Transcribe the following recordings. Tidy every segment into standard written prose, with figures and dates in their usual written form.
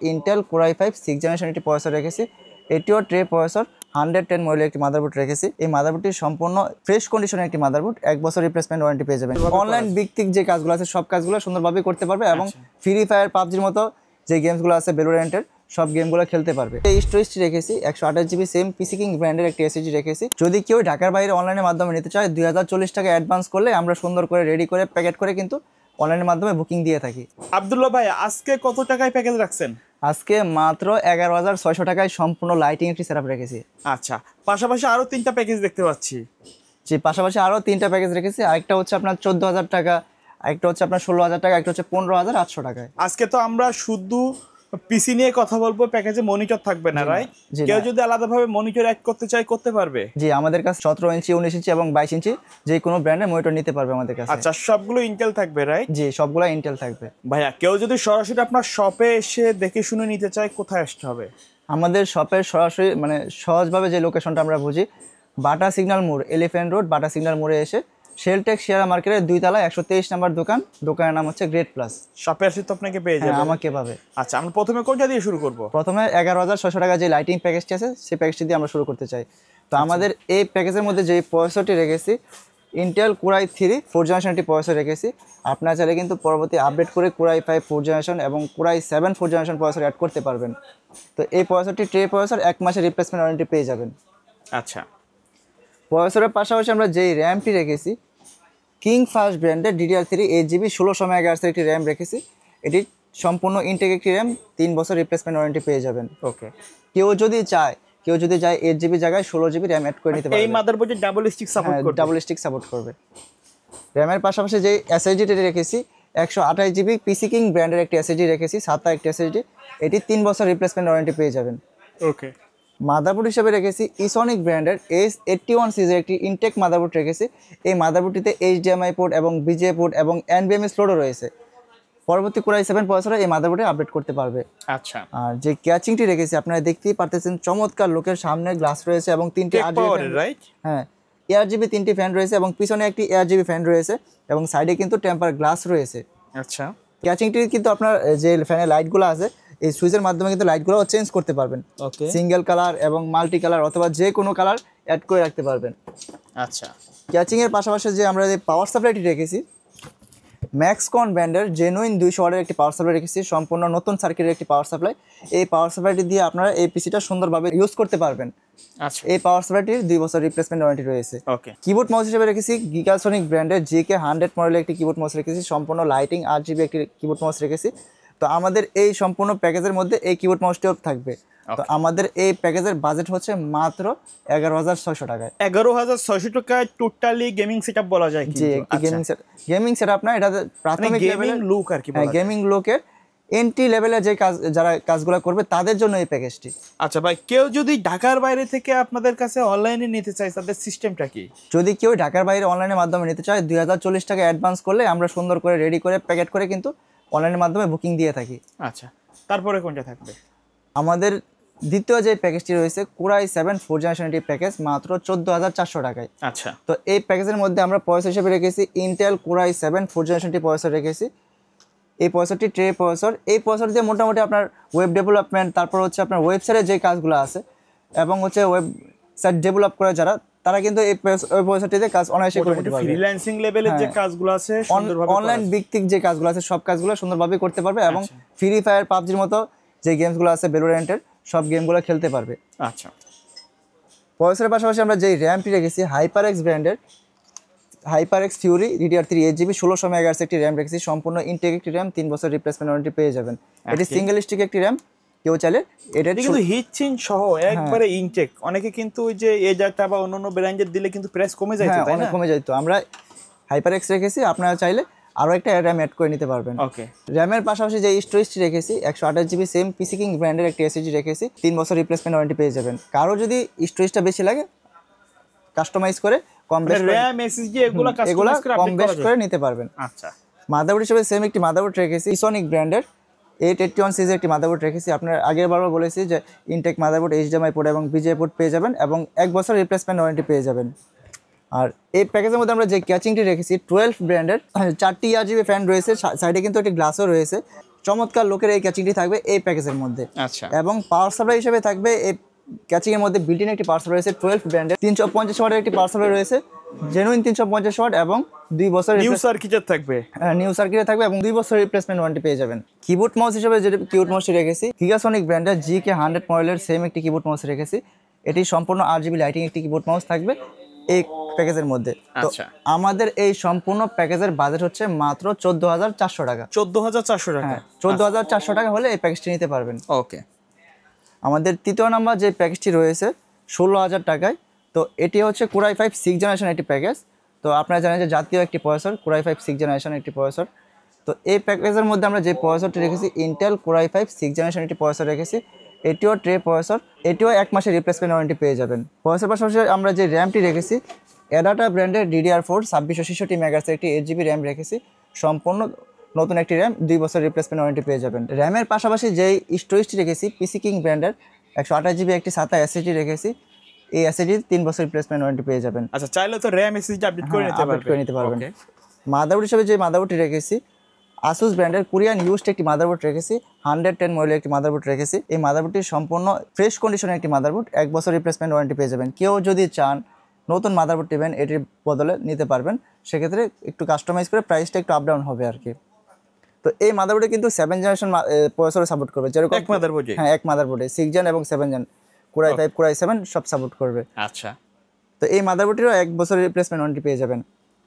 Intel core i5 6th generation একটি processor রেখেছি। এটিও ট্রে প্রসেসর 110 মডেলের একটি মাদারবোর্ড রেখেছি। এই মাদারবোর্ডটি সম্পূর্ণ ফ্রেশ কন্ডিশনের একটি মাদারবোর্ড, 1 বছর রিপ্লেসমেন্ট ওয়ারেন্টি পেয়ে যাবেন। অনলাইন ভিত্তিক যে কাজগুলো আছে সব কাজগুলো সুন্দরভাবে করতে পারবে এবং ফ্রি ফায়ার পাবজির মতো যে গেমসগুলো আছে ভ্যালোরেন্টের সব গেমগুলো খেলতে পারবে। এই স্টোরেজটি রেখেছি 128 জিবি সেম পিসি কিং ব্র্যান্ডের একটি এসএসডি রেখেছি। যদি কেউ ঢাকার বাইরে অনলাইনের মাধ্যমে নিতে চায় 2040 টাকা অ্যাডভান্স করলে আমরা সুন্দর করে রেডি করে প্যাকেট করে কিন্তু অনলাইনের মাধ্যমে বুকিং দিয়ে থাকি। আব্দুল্লাহ ভাই, আজকে কত টাকায় প্যাকেজ রাখছেন? আজকে মাত্র 11,600 টাকায় সম্পূর্ণ লাইটিং একটি সেটআপ রেখেছি। আচ্ছা, পাশাপাশি আরো 3টা প্যাকেজ দেখতে পাচ্ছি। জি, পাশাপাশি আরও 3টা প্যাকেজ রেখেছি। আরেকটা হচ্ছে আপনার 14,000 টাকা, আরেকটা হচ্ছে আপনার 16,000 টাকা, একটা হচ্ছে 15,800 টাকায়। আজকে তো আমরা শুধু পিসি নিয়ে কথা বলবো, প্যাকেজে মনিটর থাকবে না, রাইট? কেউ যদি আলাদাভাবে মনিটর অ্যাড করতে চায় করতে পারবে? জি, আমাদের কাছে 17 ইঞ্চি, 19 ইঞ্চি এবং 22 ইঞ্চি যে কোনো ব্র্যান্ডের মনিটর নিতে পারবে আমাদের কাছে। আচ্ছা, সবগুলো ইন্টেল থাকবে, রাইট? জি, সবগুলো ইন্টেল থাকবে। ভাইয়া, কেউ যদি সরাসরি আপনার শপে এসে দেখে শুনে নিতে চায়, কোথায় আসতে হবে? আমাদের শপের সরাসরি মানে সহজভাবে যে লোকেশনটা আমরা বুঝি, বাটা সিগন্যাল মোড়, এলিফ্যান্ট রোড বাটা সিগন্যাল মোড়ে এসে শেলটেক শেয়ারা মার্কেটের 2 তলা 123 নম্বর দোকানের নাম হচ্ছে গ্রেট প্লাস। শপে আসলে তো আপনাকে পেয়ে যাবে। আমাকে পাবে। আচ্ছা, আমরা প্রথমে কোনটা দিয়ে শুরু করব? প্রথমে 11,600 টাকা যে লাইটিং প্যাকেজটি আছে সেই প্যাকেজটি দিয়ে আমরা শুরু করতে চাই। তো আমাদের এই প্যাকেজের মধ্যে যে প্রসেসরটি রেখেছি Intel core i3 4th generation একটি প্রসেসর রেখেছি। আপনারা চাইলে কিন্তু পরবর্তী আপডেট করে কোর i5 4th জেনারেশন এবং core i7 4th generation processor add করতে পারবেন। তো এই প্রসেসরটি ট্রে প্রসেসর 1 মাসের রিপ্লেসমেন্ট ওয়ারেন্টি পেয়ে যাবেন। আচ্ছা, প্রসেসরের পাশাপাশি আমরা যেই র্যামটি রেখেছি কিং ফাস্ট ব্র্যান্ডের DDR3 8GB 1600 মেগাহার্টজের একটি র্যাম রেখেছি। এটি সম্পূর্ণ ইনটেক একটি র্যাম, 3 বছর রিপ্লেসমেন্ট ওয়ারেন্টি পেয়ে যাবেন। ওকে। কেউ যদি চায় 8GB জায়গায় 16GB র্যাম অ্যাড করে নিতে পারবে। এই মাদারবোর্ডে ডাবল স্টিক সাপোর্ট করবে? ডাবল স্টিক সাপোর্ট করবে। র্যামের পাশাপাশি যে এসএসডিটি রেখেছি 128GB পিসি কিং ব্র্যান্ডের একটি এসএসডি রেখেছি, SATA একটি এসএসডি। এটি 3 বছর রিপ্লেসমেন্ট ওয়ারেন্টি পেয়ে যাবেন। ওকে। মাদারবোর্ড হিসেবে রেখেছি ইসনিক ব্র্যান্ডের S81 সিরিজের একটি ইনটেক মাদারবোর্ড রেখেছি। এই মাদারবোর্ডটিতে HDMI পোর্ট এবং BGA পোর্ট এবং NVMe স্লটও রয়েছে। পরবর্তী কোর i7 প্রসেসরে এই মাদারবোর্ডে আপডেট করতে পারবে। আচ্ছা, আর যে ক্যাচিংটি রেখেছি আপনারা দেখতেই পারতেছেন, চমৎকার লোকের সামনে গ্লাস রয়েছে এবং 3টি RGB, রাইট? হ্যাঁ, ARGB 3টি ফ্যান রয়েছে এবং পিছনে একটি ARGB ফ্যান রয়েছে এবং সাইডে কিন্তু টেম্পার গ্লাস রয়েছে। আচ্ছা, ক্যাচিংটি কিন্তু আপনার যে ফ্যানের লাইটগুলো আছে এই সুইচের মাধ্যমে কিন্তু লাইটগুলো চেঞ্জ করতে পারবেন। ওকে। সিঙ্গেল কালার এবং মাল্টি কালার অথবা যে কোনো কালার অ্যাড করে রাখতে পারবেন। আচ্ছা, ক্যাচিংয়ের পাশাপাশি যে আমরা যে পাওয়ার সাপ্লাইটি রেখেছি ম্যাক্সকন ব্র্যান্ডের জেনুইন 200 ওয়াটের একটি পাওয়ার সাপ্লাই রেখেছি, সম্পূর্ণ নতুন সার্কিটের একটি পাওয়ার সাপ্লাই। এই পাওয়ার সাপ্লাইটি দিয়ে আপনারা এই পিসিটা সুন্দরভাবে ইউজ করতে পারবেন। আচ্ছা, এই পাওয়ার সাপ্লাইটির 2 বছর রিপ্লেসমেন্ট ওয়ারেন্টি রয়েছে। ওকে। কিবোর্ড মাউস হিসেবে রেখেছি গিগাসনিক ব্র্যান্ডের GK 100 মডেলের একটি কিবোর্ড মাউস রেখেছি, সম্পূর্ণ লাইটিং RGB একটি কিবোর্ড মাউস রেখেছি। তো আমাদের এই সম্পূর্ণ প্যাকেজের মধ্যে এই কিবোর্ড মাউসটিও থাকবে। তো আমাদের এই প্যাকেজের বাজেট হচ্ছে মাত্র 11,600 টাকায়। 11,600 টাকায় টোটালি গেমিং সেটআপ বলা যায় কি? জি, গেমিং সেটআপ না, এটা প্রাথমিক গেমিং লুক আর কি বলা যায়। গেমিং লুকের এন্ট্রি লেভেলের যে যারা কাজগুলো করবে তাদের জন্য এই প্যাকেজটি। আচ্ছা ভাই, কেউ যদি ঢাকার বাইরে থেকে আপনাদের কাছে অনলাইনে নিতে চায় তাদের সিস্টেমটা কি? যদি কেউ ঢাকার বাইরে অনলাইনের মাধ্যমে নিতে চায় 2040 টাকা অ্যাডভান্স করলে আমরা সুন্দর করে রেডি করে প্যাকেট করে কিন্তু অনলাইনের মাধ্যমে বুকিং দিয়ে থাকি। আচ্ছা, তারপরে কোনটা থাকবে? আমাদের দ্বিতীয় যে প্যাকেজটি রয়েছে কোর i7 4th জেনারেশন একটি প্যাকেজ, মাত্র 14,400 টাকায়। আচ্ছা, তো এই প্যাকেজের মধ্যে আমরা প্রসেসর হিসেবে রেখেছি Intel core i7 4th জেনারেশনটি processor রেখেছি। এই প্রসেসরটি ট্রে প্রসেসর। এই প্রসেসর দিয়ে মোটামুটি আপনার ওয়েব ডেভেলপমেন্ট, তারপর হচ্ছে আপনার ওয়েবসাইটের যে কাজগুলো আছে এবং হচ্ছে ওয়েবসাইট ডেভেলপ করে যারা, তারা কিন্তু এই প্রসেসরটিতে কাজ অনায়াসে করে নিতে পারবে। ফ্রিল্যান্সিং লেভেলের যে কাজগুলো আছে সুন্দরভাবে, অনলাইন ভিত্তিক যে কাজগুলো আছে সব কাজগুলো সুন্দরভাবে করতে পারবে এবং ফ্রি ফায়ার পাবজির মতো যে গেমসগুলো আছে ভ্যালোরেন্টের সব গেমগুলো খেলতে পারবে। আচ্ছা, প্রসেসরের পাশাপাশি আমরা যেই র্যামটি রেখেছি HyperX ব্র্যান্ডের HyperX Fury DDR3 8GB 1600 megahertz একটি র্যাম রেখেছি, সম্পূর্ণ ইনটেক একটি র্যাম, 3 বছর রিপ্লেসমেন্ট ওয়ারেন্টি পেয়ে যাবেন। এটি সিঙ্গেল স্টিক একটি র্যাম, কেউ চাইলে এটা কিন্তু হিট চেঞ্জ সহ একবারে ইনটেক। অনেকে কিন্তু ওই যে এজারটা বা অন্যান্য ব্র্যান্ডের দিলে কিন্তু প্রাইস কমে যায়, তাই না? কমে যায়। তো আমরা HyperX রেখেছি, আপনারা চাইলে আরও একটা র্যাম অ্যাড করে নিতে পারবেন। ওকে। র্যামের পাশাপাশি যে স্টোরেজটি রেখেছি 128GB সেম পিসি কিং ব্র্যান্ডের একটি এসএসডি রেখেছি, 3 বছর রিপ্লেসমেন্ট ওয়ারেন্টি পেয়ে যাবেন। কারো যদি স্টোরেজটা বেশি লাগে কাস্টমাইজ করে কম বেশ র্যাম এসএসডি এগুলো কাস্টমাইজ করে কম বেশ করে নিতে পারবেন। আচ্ছা, মাদারবোর্ড হিসেবে সেম একটি মাদারবোর্ড রেখেছি ইসনিক ব্র্যান্ডের 881 সিরিজের একটি মাদারবোর্ড রেখেছি। আপনার আগের বারও বলেছি যে ইনটেক মাদারবোর্ড HDMI পোর্ট এবং BGA পোর্ট পেয়ে যাবেন এবং 1 বছর রিপ্লেসমেন্ট ওয়ারেন্টি পেয়ে যাবেন। আর এই প্যাকেজের মধ্যে আমরা যে ক্যাচিংটি রেখেছি 12 ব্র্যান্ডের 4টি RGB ফ্যান রয়েছে, সাইডে কিন্তু একটি গ্লাসও রয়েছে, চমৎকার লোকের এই ক্যাচিংটি থাকবে এই প্যাকেজের মধ্যে। আচ্ছা, এবং পাওয়ার সাপ্লাই হিসেবে থাকবে এই ক্যাচিং এর মধ্যে বিল্ট ইন একটি পাওয়ার সাপ্লাই রয়েছে 12 ব্র্যান্ডের 350 ওয়াটের একটি পাওয়ার সাপ্লাই রয়েছে, জেনুইন 350 ওয়াট এবং 2 বছরের নিউ সার্কিটের থাকবে, নিউ সার্কিটে থাকবে এবং 2 বছরের রিপ্লেসমেন্ট ওয়ারেন্টি পেয়ে যাবেন। কিবোর্ড মাউস হিসেবে যে কিবোর্ড মাউসটি রেখেছি গিগাসনিক ব্র্যান্ডের GK 100 মডেলের সেম একটি কিবোর্ড মাউস রেখেছি। এটি সম্পূর্ণ RGB লাইটিং একটি কিবোর্ড মাউস থাকবে এই প্যাকেজের মধ্যে। তো আচ্ছা, আমাদের এই সম্পূর্ণ প্যাকেজের বাজেট হচ্ছে মাত্র 14,400 টাকা। 14,400 টাকা। হ্যাঁ, 14,400 টাকা হলে এই প্যাকেজটি নিতে পারবেন। ওকে, আমাদের তৃতীয় নাম্বার যে প্যাকেজটি রয়েছে 16,000 টাকায়। তো এটি হচ্ছে Core i5 6th জেনারেশন একটি প্যাকেজ। তো আপনারা জানেন যে জাতীয় একটি processor Core i5 6th generation একটি প্রসেসর। তো এই প্যাকেজের মধ্যে আমরা যে প্রসেসরটি রেখেছি Intel Core i5 6th generation একটি প্রসেসর রেখেছি। এটিও ট্রে প্রসেসর, এটিও 1 মাসের রিপ্লেসমেন্ট ওয়ারেন্টি পেয়ে যাবেন। প্রসেসর পাশাপাশি আমরা যে র্যামটি রেখেছি অ্যাডাটা ব্র্যান্ডের DDR4 2666 মেগাহার্টজের একটি 8GB র্যাম রেখেছি। সম্পূর্ণ নতুন একটি র্যাম, 2 বছর রিপ্লেসমেন্ট ওয়ারেন্টি পেয়ে যাবেন। র্যামের পাশাপাশি যেই স্টোরেজটি রেখেছি PC King ব্র্যান্ডের 128GB একটি SATA SSD রেখেছি। এই SSD 3 বছর রিপ্লেসমেন্ট ওয়ারেন্টি পেয়ে যাবেন। আচ্ছা, চাইলে তো RAM SSD আপডেট করে নিতে পারবেন। মাদারবোর্ড হিসেবে যে মাদারবোর্ডটি রেখেছি Asus ব্র্যান্ডের কোরিয়ান ইউজড একটি মাদারবোর্ড রেখেছি, 110 মডেলের একটি মাদারবোর্ড রেখেছি। এই মাদারবোর্ডটি সম্পূর্ণ ফ্রেশ কন্ডিশনের একটি মাদারবোর্ড, 1 বছর রিপ্লেসমেন্ট ওয়ারেন্টি পেয়ে যাবেন। কেউ যদি চান নতুন মাদারবোর্ড নেবেন এটির বদলে নিতে পারবেন, সেক্ষেত্রে একটু কাস্টমাইজ করে প্রাইসটা একটু আপ ডাউন হবে আর কি। তো এই মাদারবোর্ডে কিন্তু 7 জেনারেশন প্রসেসর সাপোর্ট করবে, যেরকম এক মাদারবোর্ডে, হ্যাঁ এক মাদারবোর্ডে 6 জেন এবং 7 gen Core i5 Core i7 সব সাপোর্ট করবে। আচ্ছা, তো এই মাদারবোর্ডটিরও 1 বছর রিপ্লেসমেন্ট ওয়ারেন্টি পেয়ে যাবেন।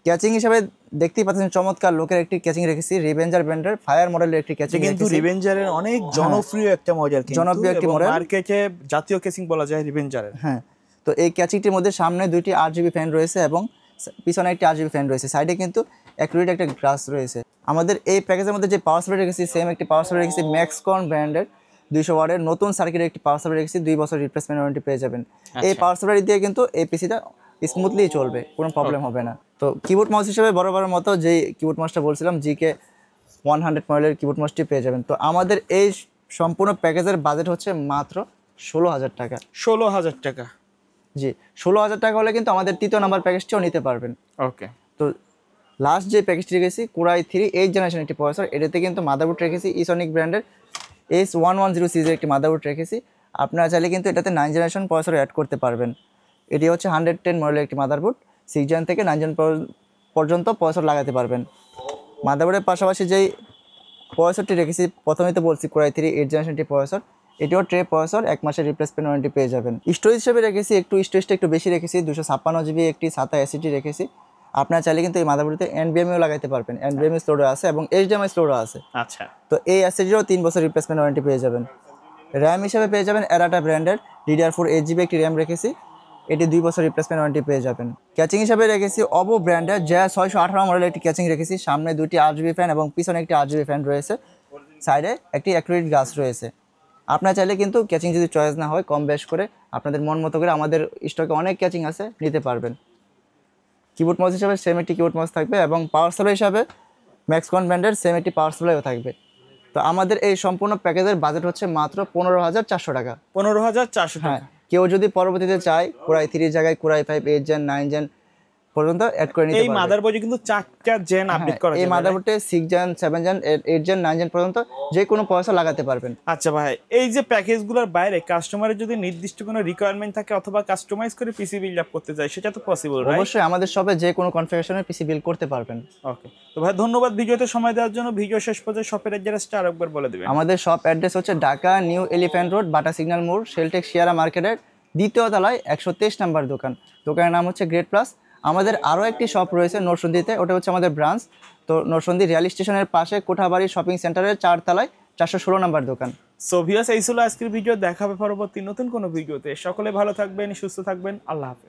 ক্যাচিং হিসেবে দেখতেই পাচ্ছেন চমৎকার লোকের একটি ক্যাচিং রেখেছি, রিভেঞ্জার ব্র্যান্ডের ফায়ার মডেলের একটি ক্যাচিং কিন্তু রিভেঞ্জারের অনেক জনপ্রিয় একটা মডেল, জনপ্রিয় একটি মডেল, মার্কেটে জাতীয় কেসিং বলা যায় রিভেঞ্জারের। হ্যাঁ, তো এই ক্যাচিংটির মধ্যে সামনে 2টি RGB ফ্যান রয়েছে এবং পিছনে একটি RGB ফ্যান রয়েছে, সাইডে কিন্তু অ্যাকুরেট একটা গ্লাস রয়েছে। আমাদের এই প্যাকেজের মধ্যে যে পাওয়ার সাপ্লাই রেখেছি সেম একটি পাওয়ার সাপ্লাই রেখেছি ম্যাক্সকন ব্র্যান্ডের 200 ওয়াটের নতুন সার্কিটের একটি পাওয়ার সাপ্লাই রেখেছি, 2 বছর রিপ্লেসমেন্ট ওয়ারেন্টি পেয়ে যাবেন। এই পাওয়ার সাপ্লাই দিয়ে কিন্তু এই পিসিটা স্মুথলি চলবে, কোনো প্রবলেম হবে না। তো কিবোর্ড মাউস হিসেবে বরাবরের মতো যেই কিবোর্ড মাউসটা বলছিলাম GK 100 মডেলের কিবোর্ড মাউসটি পেয়ে যাবেন। তো আমাদের এই সম্পূর্ণ প্যাকেজের বাজেট হচ্ছে মাত্র 16,000 টাকা। 16,000 টাকা, জি 16,000 টাকা হলে কিন্তু আমাদের তৃতীয় নাম্বার প্যাকেজটিও নিতে পারবেন। ওকে। তো লাস্ট যে প্যাকেজটি রেখেছি Core i3 8th জেনারেশন একটি প্রসেসর, এটাতে কিন্তু মাদারবোর্ড রেখেছি ইসনিক ব্র্যান্ডের S110 সিরিজের একটি মাদারবোর্ড রেখেছি। আপনারা চাইলে কিন্তু এটাতে 9 জেনারেশন প্রসেসর অ্যাড করতে পারবেন। এটি হচ্ছে 110 মডেলের একটি মাদারবোর্ড, 6 জেন থেকে 9 জেন পর্যন্ত প্রসেসর লাগাতে পারবেন। মাদারবোর্ডের পাশাপাশি যেই প্রসেসরটি রেখেছি প্রথমেই তো বলছি Core i3 8th জেনারেশন একটি প্রসেসর, এটিও ট্রে প্রসেসর, 1 মাসের রিপ্লেসমেন্ট ওয়ারেন্টি পেয়ে যাবেন। স্টোরেজ হিসেবে রেখেছি স্টোরেজটা একটু বেশি রেখেছি, 256GB একটি SATA SSD রেখেছি। আপনারা চাইলে কিন্তু এই মাদারবোর্ডে NVMe লাগাতে পারবেন, NVMe স্টোরও আছে এবং HDMI স্টোরও আছে। আচ্ছা, তো এই SSDও 3 বছর রিপ্লেসমেন্ট ওয়ারেন্টি পেয়ে যাবেন। র্যাম হিসেবে পেয়ে যাবেন অ্যাডাটা ব্র্যান্ডের DDR4 8GB একটি র্যাম রেখেছি, এটি 2 বছর রিপ্লেসমেন্ট ওয়ারেন্টি পেয়ে যাবেন। ক্যাচিং হিসেবে রেখেছি OPPO ব্র্যান্ডের JA 618 মডেলের একটি ক্যাচিং রেখেছি, সামনে 2টি RGB ফ্যান এবং পিছনে একটি RGB ফ্যান রয়েছে, সাইডে একটি অ্যাকুরেট গ্লাস রয়েছে। আপনারা চাইলে কিন্তু ক্যাচিং যদি চয়েস না হয় কম বেশ করে আপনাদের মন মতো করে আমাদের স্টকে অনেক ক্যাচিং আছে, নিতে পারবেন। কিবোর্ড মাউস হিসাবে সেম একটি কিবোর্ড মাউস থাকবে এবং পাওয়ার সাপ্লাই হিসাবে ম্যাক্সকন ব্র্যান্ডের সেম একটি পাওয়ার সাপ্লাইও থাকবে। তো আমাদের এই সম্পূর্ণ প্যাকেজের বাজেট হচ্ছে মাত্র 15,400 টাকা। 15,400 হ্যাঁ, টাকা। কেউ যদি পরবর্তীতে চায় Core i3 এর জায়গায় Core i5 8 জেন 9 জেন পর্যন্ত অ্যাড করে নিতে এই পারবে। মাদারবোর্ডে কিন্তু 4টা জেন আপডেট করা এই যাবে। মাদারবোর্ডে 6 জেন 7 জেন 8 জেন 9 জেন পর্যন্ত যে কোনো প্রসেসর লাগাতে পারবেন। আচ্ছা ভাই, এই যে প্যাকেজগুলোর বাইরে কাস্টমারের যদি নির্দিষ্ট কোনো রিকোয়ারমেন্ট থাকে অথবা কাস্টমাইজ করে পিসি বিল্ড আপ করতে চায়, সেটা তো পসিবল, রাইট? অবশ্যই আমাদের শপে যে কোনো কনফিগারেশনের পিসি বিল্ড করতে পারবেন। ওকে, তো ভাই ধন্যবাদ ভিডিওতে সময় দেওয়ার জন্য। ভিডিও শেষ পর্যন্ত শপের অ্যাড্রেসটা আরেকবার বলে দিবেন। আমাদের শপ অ্যাড্রেস হচ্ছে ঢাকা নিউ এলিফ্যান্ট রোড, বাটা সিগন্যাল মোড়, শেলটেক শিয়ারা মার্কেটের 2য় তলায় 123 নাম্বার দোকান। দোকানের নাম হচ্ছে গ্রেট প্লাস। আমাদের আরও একটি শপ রয়েছে নরসিংদীতে, ওটা হচ্ছে আমাদের ব্রাঞ্চ। তো নরসিংদী রেল স্টেশনের পাশে কোঠাবাড়ি শপিং সেন্টারের 4 তলায় 416 নাম্বার দোকান। সো ভিউয়ার্স, এই ছিল আজকের ভিডিও। দেখা হবে পরবর্তী নতুন কোনো ভিডিওতে। সকলে ভালো থাকবেন, সুস্থ থাকবেন। আল্লাহ হাফেজ।